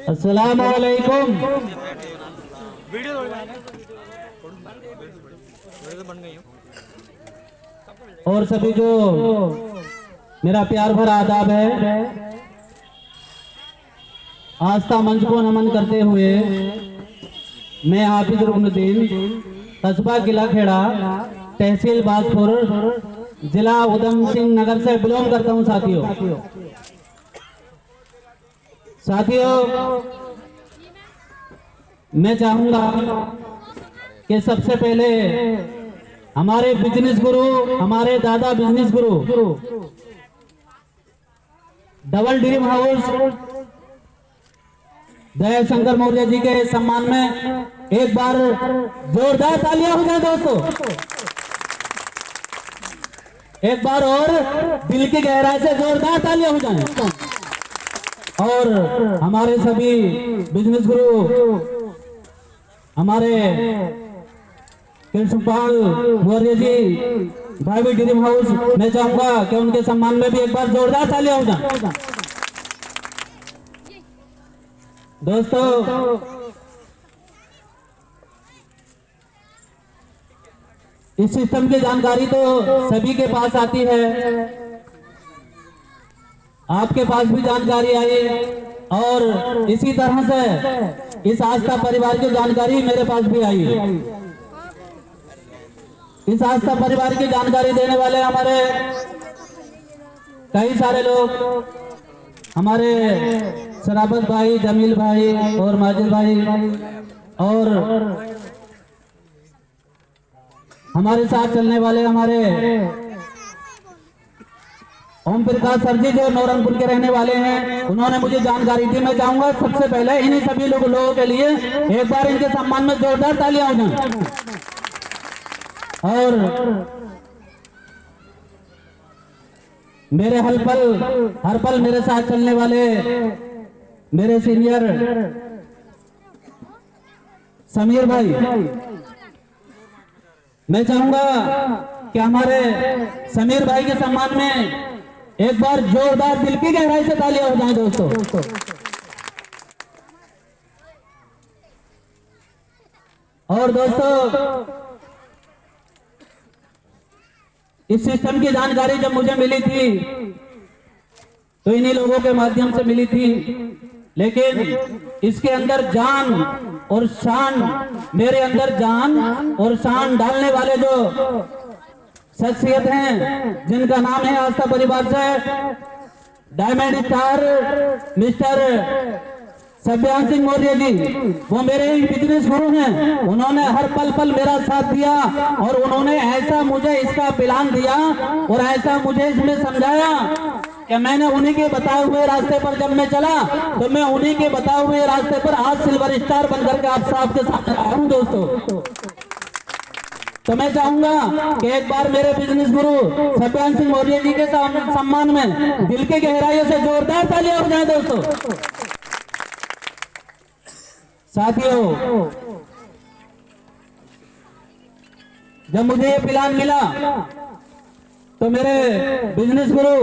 अस्सलाम वालेकुम। और सभी जो मेरा प्यार भरा आदाब है, आस्था मंच को नमन करते हुए मैं हाफिज रुकनुद्दीन, कस्बा किला खेड़ा, तहसील बाजपुर, जिला उधम सिंह नगर से बिलोंग करता हूं। साथियों, मैं चाहूंगा कि सबसे पहले हमारे बिजनेस गुरु, हमारे दादा बिजनेस गुरु double dream house Daya Shankar Maurya ji के सम्मान में एक बार जोरदार तालियां हो जाए दोस्तों। एक बार और दिल की गहराई से जोरदार तालियां हो जाए। और हमारे सभी बिजनेस गुरु, हमारे कृष्णपाल मौर्य जी भाई ड्रीम हाउस, मैं चाहूंगा कि उनके सम्मान में भी एक बार जोरदार तालियां हो जाए। दोस्तों, इस सिस्टम की जानकारी तो सभी के पास आती है, आपके पास भी जानकारी आई, और इसी तरह से इस आस्था परिवार की जानकारी मेरे पास भी आई। इस आस्था परिवार की जानकारी देने वाले हमारे कई सारे लोग, हमारे शराबत भाई, जमील भाई और माजिद भाई, और हमारे साथ चलने वाले हमारे ओम प्रकाश सर जी जो नौरंगपुर के रहने वाले हैं, उन्होंने मुझे जानकारी दी। मैं चाहूंगा सबसे पहले इन्हीं सभी लोगों के लिए एक बार इनके सम्मान में जोरदार तालियां हो जाएं। और मेरे हर पल मेरे साथ चलने वाले मेरे सीनियर समीर भाई, मैं चाहूंगा कि हमारे समीर भाई के सम्मान में एक बार जोरदार दिल की गहराई से तालियां हो जाएं दोस्तों। और दोस्तों, इस सिस्टम की जानकारी जब मुझे मिली थी तो इन्हीं लोगों के माध्यम से मिली थी, लेकिन इसके अंदर जान और शान, मेरे अंदर जान और शान डालने वाले जो शख्सियत हैं, जिनका नाम है आस्था परिवार से diamond star mister Sabyan Singh Maurya ji, वो मेरे बिजनेस गुरु हैं। उन्होंने हर पल मेरा साथ दिया, और उन्होंने ऐसा मुझे इसका प्लान दिया और ऐसा मुझे इसमें समझाया कि मैंने उन्हीं के बताए हुए रास्ते पर जब मैं चला, तो मैं उन्हीं के बताए हुए रास्ते पर आज सिल्वर स्टार बनकर के आप सबके सामने आया हूं दोस्तों। तो मैं चाहूंगा कि एक बार मेरे बिजनेस गुरु सब्यान सिंह मौर्य जी के सम्मान में दिल के गहराइयों से जोरदार तालियां हो जाए दोस्तों। साथियों, जब मुझे ये प्लान मिला तो मेरे बिजनेस गुरु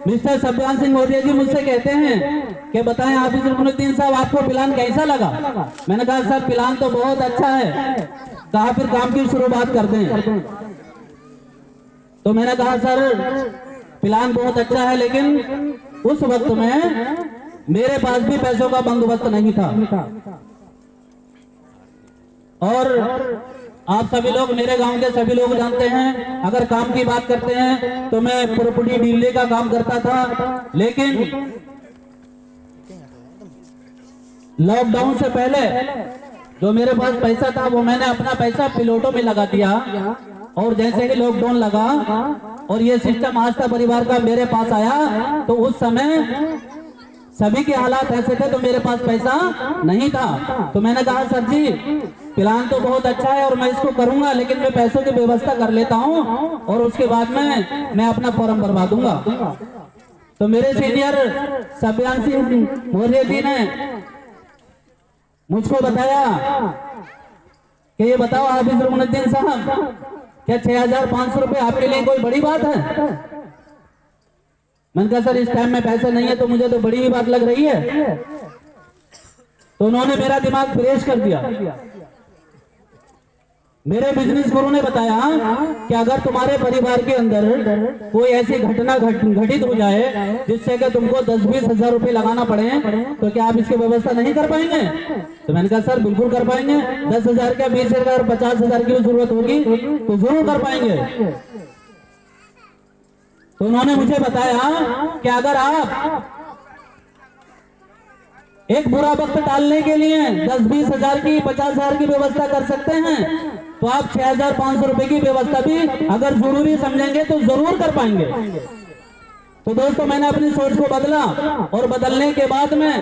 मिस्टर सब्यान सिंह मौर्य जी मुझसे कहते हैं कि बताएं हाफिज रुकनुद्दीन साहब, आपको प्लान कैसा लगा? मैंने कहा सर प्लान तो बहुत अच्छा है, कहा फिर काम की शुरुआत कर दें। तो मैंने कहा सर प्लान बहुत अच्छा है, लेकिन उस वक्त में मेरे पास भी पैसों का बंदोबस्त नहीं था। और आप सभी लोग, मेरे गांव के सभी लोग जानते हैं, अगर काम की बात करते हैं तो मैं प्रॉपर्टी डीलर का काम करता था, लेकिन लॉकडाउन से पहले जो मेरे पास पैसा था वो मैंने अपना पैसा प्लॉटों में लगा दिया, और जैसे ही लॉकडाउन लगा और ये सिस्टम आस्था परिवार का मेरे पास आया, तो उस समय सभी के हालात ऐसे थे तो मेरे पास पैसा नहीं था। तो मैंने कहा सर जी प्लान तो बहुत अच्छा है और मैं इसको करूंगा, लेकिन मैं पैसों की व्यवस्था कर लेता हूं और उसके बाद में मैं अपना फॉर्म भरवा दूंगा। तो मेरे सीनियर सब्यान सिंह मौर्य जी ने मुझको बताया कि ये बताओ हाफिज रुकनुद्दीन साहब, क्या 6,500 रुपए आपके लिए कोई बड़ी बात है? मैंने कहा सर इस टाइम में पैसे नहीं है, तो मुझे तो बड़ी ही बात लग रही है। तो उन्होंने मेरा दिमाग फ्रेश कर दिया। मेरे बिजनेस गुरु ने बताया कि अगर तुम्हारे परिवार के अंदर कोई ऐसी घटना घटित हो जाए जिससे कि तुमको 10-20 हजार रुपए लगाना पड़े, तो क्या आप इसकी व्यवस्था नहीं कर पाएंगे? तो मैंने कहा सर बिल्कुल कर पाएंगे। 10,000 क्या 20,000 50,000 की जरूरत होगी तो जरूर कर पाएंगे। तो उन्होंने मुझे बताया कि अगर आप एक बुरा वक्त टालने के लिए 10-20 हजार की 50,000 की व्यवस्था कर सकते हैं, तो आप 6,500 रुपए की व्यवस्था भी अगर जरूरी समझेंगे तो जरूर कर पाएंगे। तो दोस्तों मैंने अपनी सोच को बदला, और बदलने के बाद में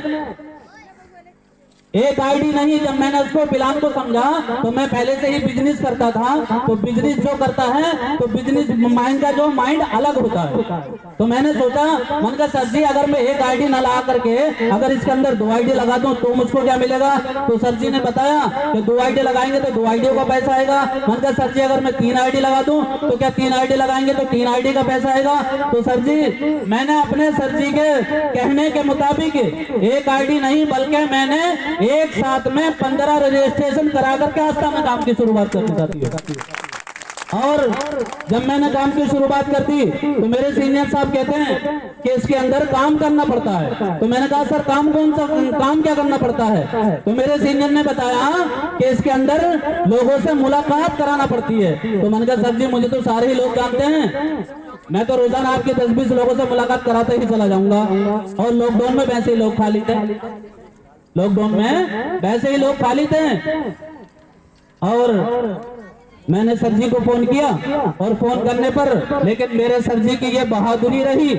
एक आईडी नहीं, जब मैंने उसको प्लान को समझा तो मैं पहले से ही बिजनेस करता था। तो बिजनेस जो करता है तो बिजनेस माइंड का जो माइंड अलग होता है। तो मैंने सोचा, मन का सर जी अगर मैं एक आईडी ना लगा करके अगर इसके अंदर 2 आईडी लगा दूं तो मुझको क्या मिलेगा? तो सर जी ने बताया कि 2 आईडी लगाएंगे तो 2 आईडी का पैसा आएगा। मन का सर जी अगर मैं 3 आईडी लगा दूं तो क्या 3 आईडी लगाएंगे तो 3 आईडी का पैसा आएगा? तो सर जी मैंने अपने सर जी के कहने के मुताबिक एक आईडी नहीं बल्कि मैंने एक साथ में 15 रजिस्ट्रेशन करा करके आस्था में काम की शुरुआत करनी चाहती है। और जब मैंने काम की शुरुआत कर दी तो मेरे सीनियर साहब कहते हैं कि इसके अंदर काम करना पड़ता है। तो मैंने कहा सर काम कौन सा काम क्या करना पड़ता है? तो मेरे सीनियर ने बताया कि इसके अंदर लोगों से मुलाकात कराना पड़ती है। तो मैंने कहा सर जी मुझे तो सारे ही लोग जानते हैं, मैं तो रोजाना आपके 10-20 लोगों से मुलाकात कराते ही चला जाऊंगा। और लॉकडाउन में वैसे ही लोग खाली थे, लॉकडाउन में वैसे ही लोग खाली थे। और मैंने सर जी को फोन किया, और फोन करने पर लेकिन मेरे सर जी की ये बहादुरी रही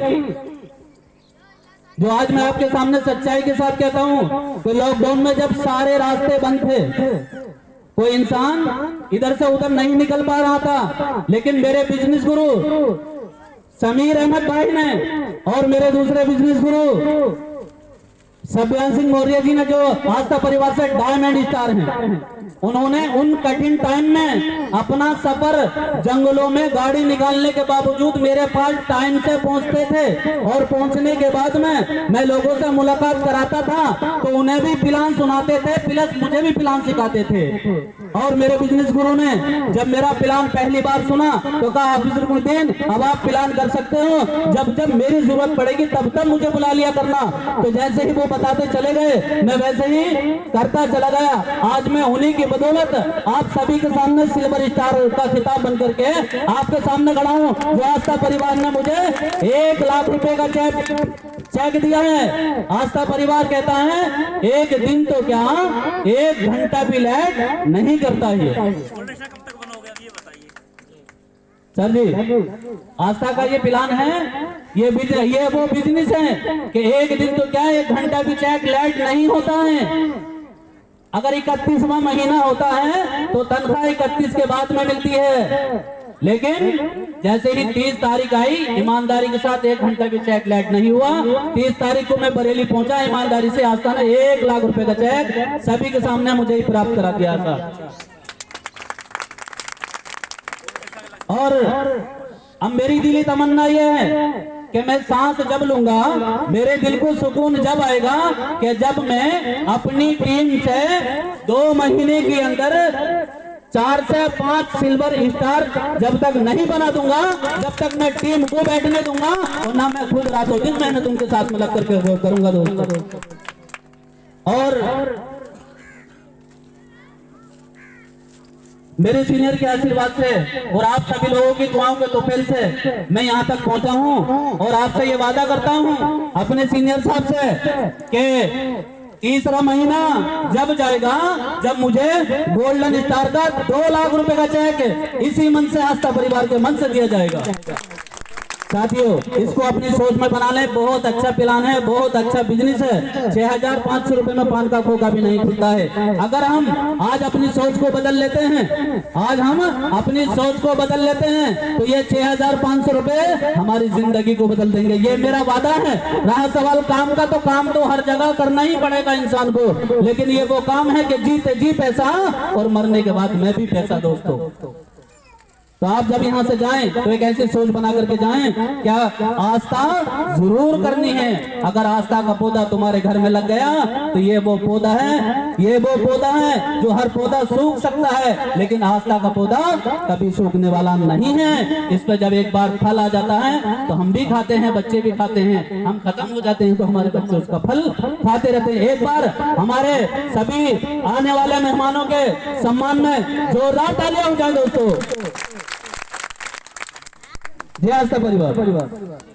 जो आज मैं आपके सामने सच्चाई के साथ कहता हूँ कि लॉकडाउन में जब सारे रास्ते बंद थे, कोई इंसान इधर से उधर नहीं निकल पा रहा था, लेकिन मेरे बिजनेस गुरु समीर अहमद भाई ने और मेरे दूसरे बिजनेस गुरु सभ्यान सिंह मौर्य जी ने, जो आस्था परिवार से डायमंड स्टार हैं, उन्होंने उन कठिन टाइम में अपना सफर जंगलों में गाड़ी निकालने के बावजूद मेरे पास टाइम से पहुंचते थे। और पहुंचने के बाद में मैं लोगों से मुलाकात कराता था तो उन्हें भी प्लान सुनाते थे, प्लस मुझे भी प्लान सिखाते थे। और मेरे बिजनेस गुरु ने जब मेरा प्लान पहली बार सुना तो कहा हाफिज रुकनुद्दीन अब आप प्लान कर सकते हो, जब जब मेरी जरूरत पड़ेगी तब तब मुझे बुला लिया करना। तो जैसे ही वो बताते चले गए मैं वैसे ही करता चला गया। आज मैं उन्हीं की बदौलत आप सभी के सामने सिल्वर स्टार का खिताब बन करके आपके सामने खड़ा हूँ। जो आस्था परिवार ने मुझे 1 लाख रुपए का चेक दिया है। आस्था परिवार कहता है एक दिन तो क्या 1 घंटा भी लेट नहीं करता है। सर जी आस्था का ये प्लान है, ये वो बिजनेस है कि एक दिन तो क्या 1 घंटा भी चेक लेट नहीं होता है। अगर 31वां महीना होता है तो तनख्वाह 31 के बाद में मिलती है, लेकिन जैसे ही 30 तारीख आई ईमानदारी के साथ 1 घंटा भी चेक लेट नहीं हुआ। 30 तारीख को मैं बरेली पहुंचा, ईमानदारी से आस्था ने 1 लाख रुपए का चेक सभी के सामने मुझे ही प्राप्त करा दिया था। और अब मेरी दिली तमन्ना यह है कि मैं सांस जब लूंगा, मेरे दिल को सुकून जब आएगा कि जब मैं अपनी टीम से 2 महीने के अंदर 4 से 5 सिल्वर स्टार जब तक नहीं बना दूंगा, जब तक मैं टीम को बैठने दूंगा, और ना मैं खुद रातों दिन मेहनत उनके साथ में लग करके करूंगा दोस्तों। और मेरे सीनियर के आशीर्वाद से और आप सभी लोगों की दुआओं के तोफेल से मैं यहाँ तक पहुंचा हूँ। और आपसे ये वादा करता हूँ अपने सीनियर साहब से कि 3रा महीना जब जाएगा, जब मुझे गोल्डन स्टार का 2 लाख रुपए का चेक इसी मन से आस्था परिवार के मन से दिया जाएगा। साथियों इसको अपनी सोच में बना लें, बहुत अच्छा प्लान है, बहुत अच्छा बिजनेस है। 6,500 रुपए में पान का खोखा भी नहीं खुलता है। अगर हम आज अपनी सोच को बदल लेते हैं, आज हम अपनी सोच को बदल लेते हैं तो ये 6,500 रुपए हमारी जिंदगी को बदल देंगे, ये मेरा वादा है। रहा सवाल काम का, तो काम तो हर जगह करना ही पड़ेगा इंसान को, लेकिन ये वो काम है कि जीते जी पैसा और मरने के बाद मैं भी पैसा दोस्तों। तो आप जब यहाँ से जाएं तो एक ऐसी सोच बना करके जाएं, क्या आस्था जरूर करनी है। अगर आस्था का पौधा तुम्हारे घर में लग गया तो ये वो पौधा है जो हर पौधा सूख सकता है, लेकिन आस्था का पौधा कभी सूखने वाला नहीं है। इस पर जब एक बार फल आ जाता है तो हम भी खाते हैं, बच्चे भी खाते हैं, हम खत्म हो जाते हैं तो हमारे बच्चे उसका फल खाते रहते हैं। एक बार हमारे सभी आने वाले मेहमानों के सम्मान में जोरदार तालियां हो जाए दोस्तों। जय आस्था परिवार।